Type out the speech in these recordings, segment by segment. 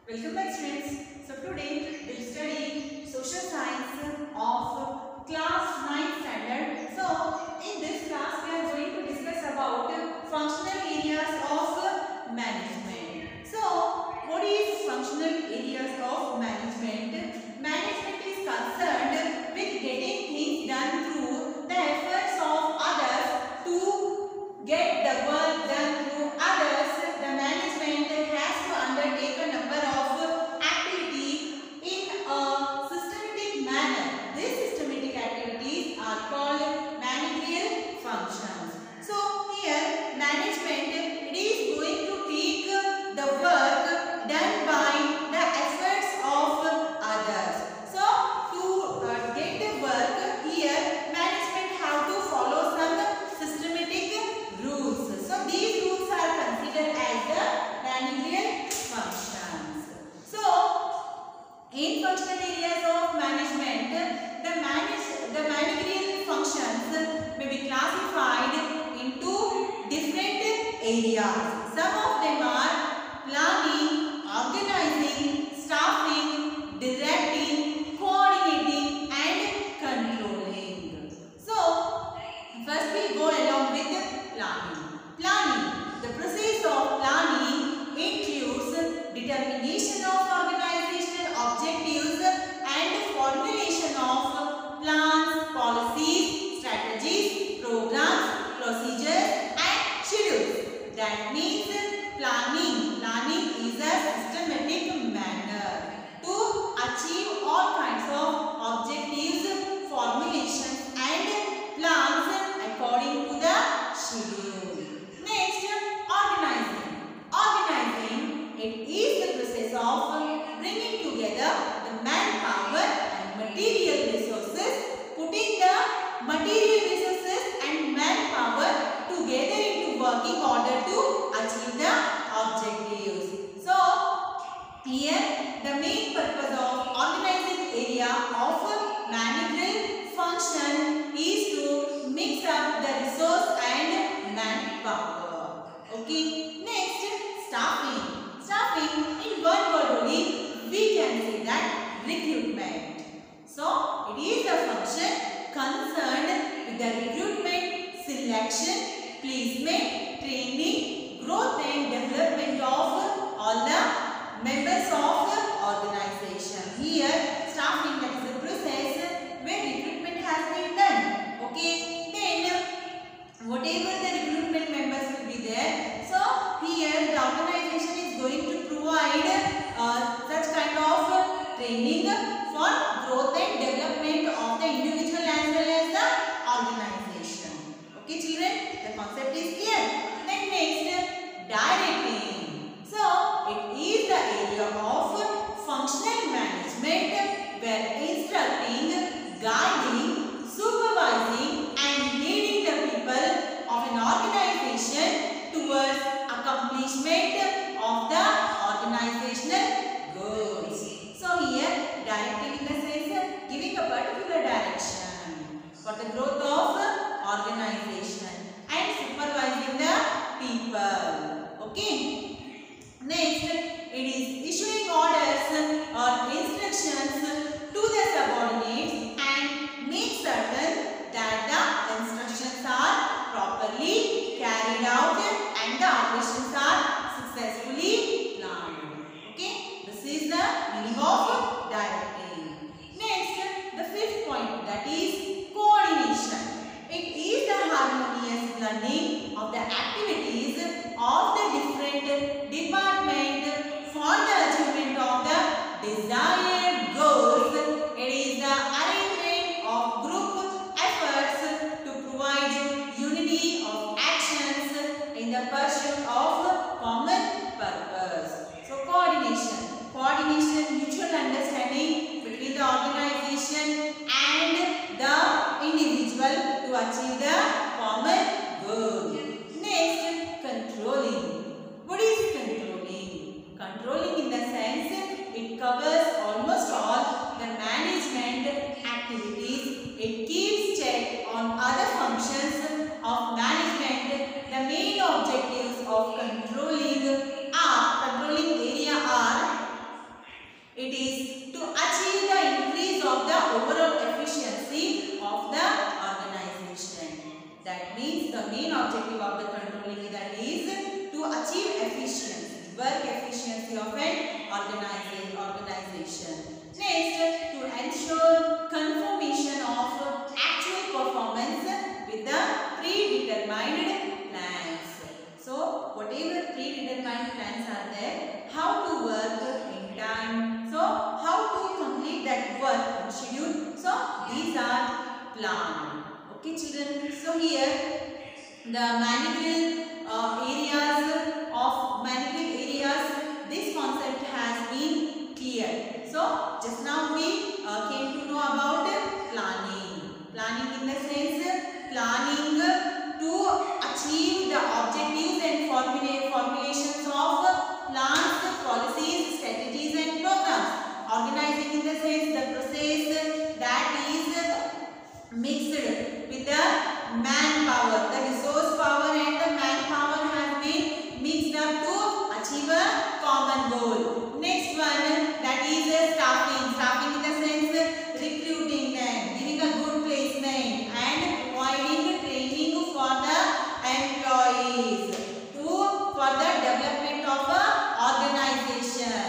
Welcome back students. So today we'll study social science of class 9 standard. So in this class we are going to discuss about functional areas of management. So what is functional areas of management? Management is concerned with getting things done through the efforts of others to get the work done through others. The management has to undertake a number of activities in a systematic manner. These systematic activities are called managerial functions. So here management it is going to take the work done by the efforts of others. So to get the work here management have to follow some systematic rules. So these rules are considered as the managerial functions. So in functional areas of management, the managerial functions may be classified into different areas. Some of them are planning, organizing, staffing, directing, coordinating and controlling. So first we go along with planning. Planning. The process of planning includes determination of organizational objectives and formulation of plans, policies, strategies, programs, procedures and schedules. That means planning. Planning is a systematic manner to achieve all kinds of objectives, formulations and plans according to the schedule. Next, organizing. Organizing, it is the process of bringing together the manpower and material resources, putting the material resources and manpower together into working order to achieve the objectives. So, here the main purpose of organizing area of managerial function is to mix up the resource and manpower. Okay. Next, staffing. Staffing, in one word only, we can say that recruitment. So, it is a function concerned with the recruitment, selection, placement, training, growth and development of all the members of the organization. Here, staffing, that is a process where recruitment has been done. Okay. Then, whatever the recruitment members will be there, so here the organization is going to provide such kind of training for growth and development of the individual as well as the organization. Okay children, the concept is clear. Then next, directing. So it is the area of functional management where instructing, guiding, supervising and leading the people of an organization towards accomplishment of the organizational goals. So here directing in the sense giving a particular direction for the growth of organization and supervising the people. Okay. Next, it is issuing orders or instructions to the subordinates and make certain that the instructions are properly carried out and the operations are successfully planned. Okay, this is the meaning of directing. Next, the fifth point, that is coordination. It is the harmonious running of the activities of the different departments for the achievement of the desired goals. It is the arrangement of group efforts to provide unity of actions in the pursuit of common purpose. So coordination. Coordination, mutual understanding between the organization and the individual to achieve the common goal. Next, controlling. What is controlling? Controlling in the sense it covers almost all the management activities. It keeps check on other functions of management. The main objectives of controlling area are It is to achieve the increase of the overall efficiency of the organization. That means the main objective of the controlling that is to achieve efficiency, work efficiency of an organization. Next, to ensure conformation of actual performance with the predetermined plans. So, whatever predetermined plans are there, how to work in time, so how to complete that work in schedule. So, these are planned. Okay, children. So, here the managerial areas, this concept has been clear. So, just now we came to know about planning. Planning in the sense, planning to achieve the objectives and formulations of plans, policies, strategies and programs. Organizing in the sense, the process that is mixed with the manpower, the resource power and the manpower has been mixed up to achieve a common goal. Next one, that is staffing. Staffing in the sense, recruiting them, giving a good placement and providing training for the employees for the development of a organization.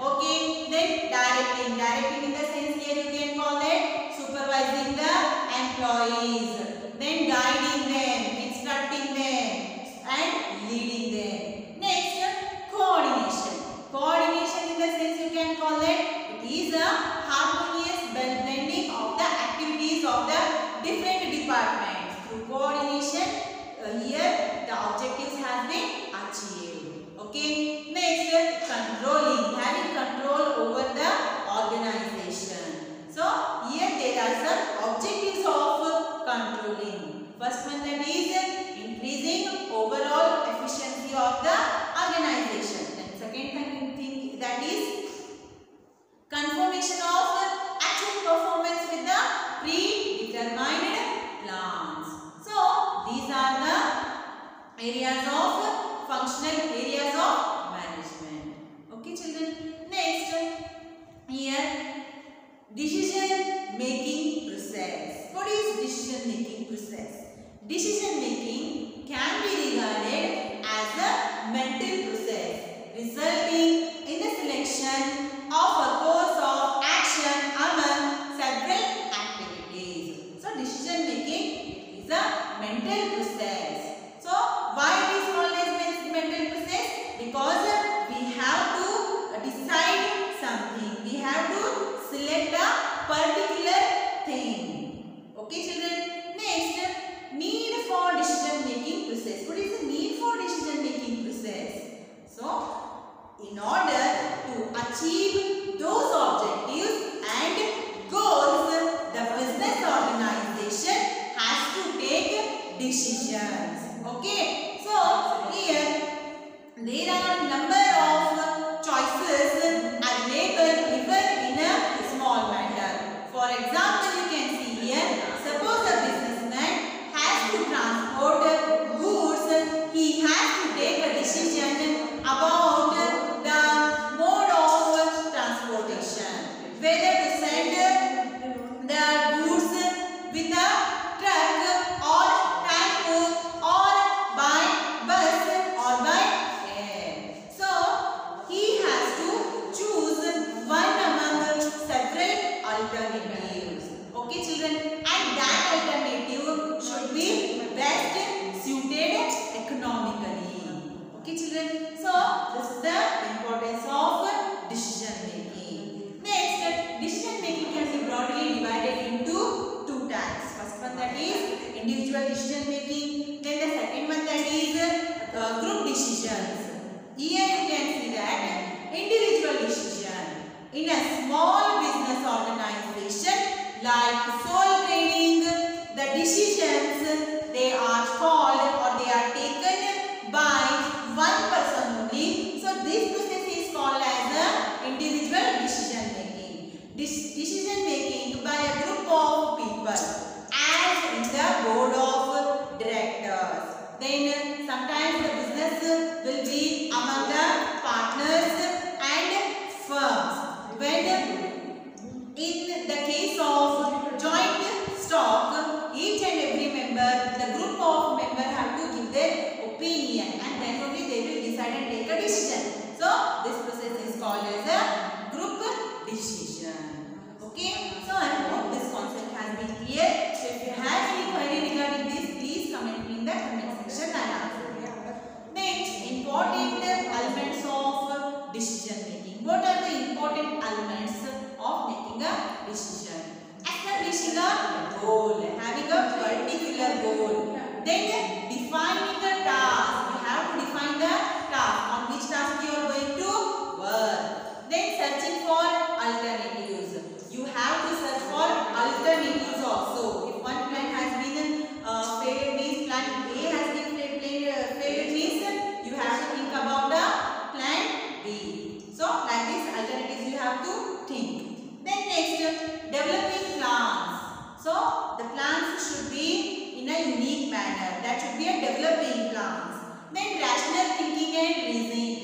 Okay, then directing. Directing in the sense, here you can call it supervising the employees, then guiding them, instructing them and leading them. Next, coordination. Coordination in the sense you can call it is a harmonious blending of the activities of the different departments. Through coordination, here the objectives have been achieved. Okay. Next, controlling. Having control over the organization. So, here there are some objectives of controlling. First one, that is increasing overall efficiency of the organization. Then second thing, that is confirmation of actual performance with the predetermined plans. So, these are the areas of functional areas of management. Okay, children. Next, here decision making process. What is decision making process? Decision making can be regarded as a mental process resulting in the selection of a course of action among several activities. So, decision making is a mental process. So, why it is called as mental process? Because we have to decide something. We have to select a particular thing. Okay, children. Next, need for decision making process. What is the need for decision making process? So, in order to achieve those objectives and goals, the business organization has to take decisions. Okay. So, here there are a number of choices available even in a small matter. For example, you can see here, suppose a businessman has to transport goods, he has to take a decision about the mode of transportation, whether to send the goods with a truck or transport or by bus or by air. So, he has to choose one among several alternatives. Okay, children, and that alternative should be best suited economically. Okay, children. So, this is the importance of decision making. Next, decision making can be broadly divided into two types. First one, that is individual decision making. Then the second one, that is group decisions. Here you can see that individual decision in a small business organization like sole trading, the decisions they are called or they are taken by one person only. So, this process is called as a individual decision making. This decision making by a group of people as in the board of directors. Then sometimes the business will be among the partners and firms. When decide and take a decision. So this process is called as a group decision. Okay. So I hope this concept has been clear. So if you have any query regarding this, please comment me in the comment section and answer. Next, important elements of decision making. What are the important elements of making a decision? Establishing a goal, having a particular goal. Then defining a task. You have to define the task. On which task you are going to work. Then searching for alternatives. You have to search for alternatives also. If one plan has been failed, means plan A has been failed means you have to think about the plan B. So like this alternatives you have to think. Then next, developing plans. So the plans should be in a unique manner. That should be a developing plans. Then rational thinking and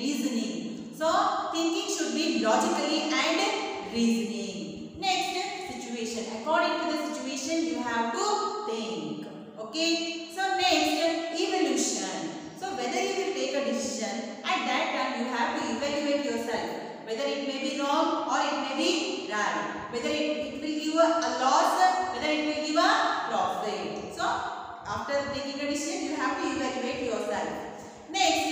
reasoning. So thinking should be logically and reasoning. Next, situation. According to the situation you have to think. Okay. So next, evaluation. So whether you will take a decision, at that time you have to evaluate yourself. Whether it may be wrong or it may be right. Whether it will give you a loss, whether it will give a profit. So after taking a decision, you have to evaluate yourself. Next,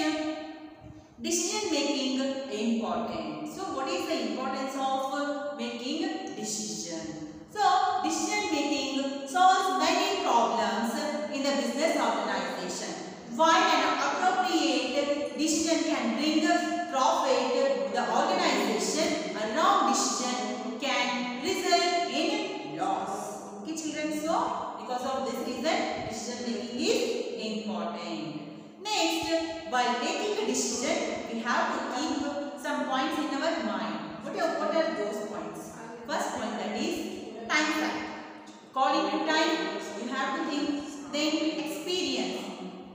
decision making important. So what is the importance of making decision? So decision making solves many problems in the business organization. While an appropriate decision can bring profit to the organization, a wrong decision can result in loss. Okay children, so because of this reason, decision making is important. Next, while taking a decision, we have to keep some points in our mind. What are those points? First point, that is time factor. According to time, you have to think. Then experience.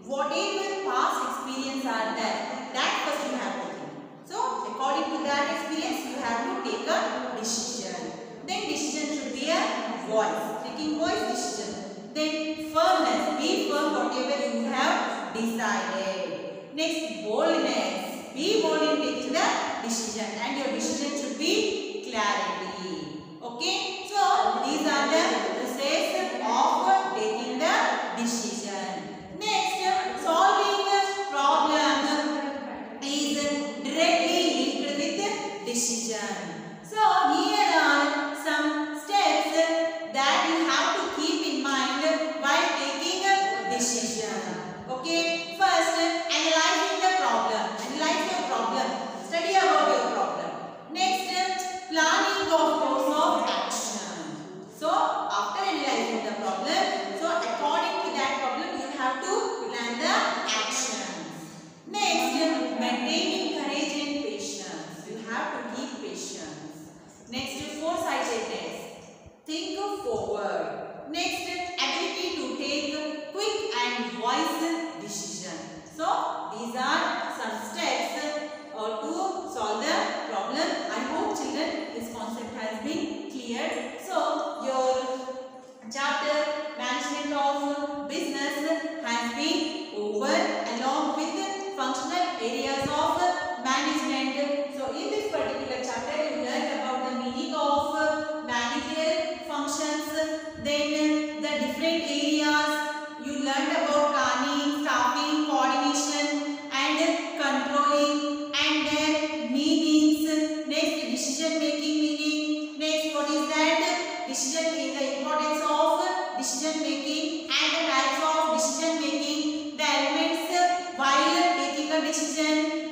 Whatever past experience are there, that first you have to think. So according to that experience, you have to take a decision. Then decision should be a voice. Taking voice decision. Then firmness. Be firm whatever you have decided. Next, boldness. Be bold in taking the decision, and your decision should be clarity. Okay. So these are the process of taking the decision. Next, solving a problem is directly linked with decision. So here are some steps that you have to keep in mind while taking a decision. Okay. First, analyzing the problem. Analyze your problem. Study about your problem. Next, planning of course of action. So after analyzing the problem, so according to that problem, you have to plan the actions. Next, maintaining courage and patience. You have to keep patience. Next, foresightedness. Think forward. Next, ability to take quick and wise decision. So these are some steps to solve the problem. I hope children this concept has been clear. So your chapter management of business has been over along with functional areas of management. So in this particular chapter you learned about the meaning of managerial functions, then the different areas. You learned about planning, staffing, coordination and controlling and their meanings. Next, decision making meaning. Next, what is that? Decision making, the importance of decision making and the types of decision making, the elements while taking a decision.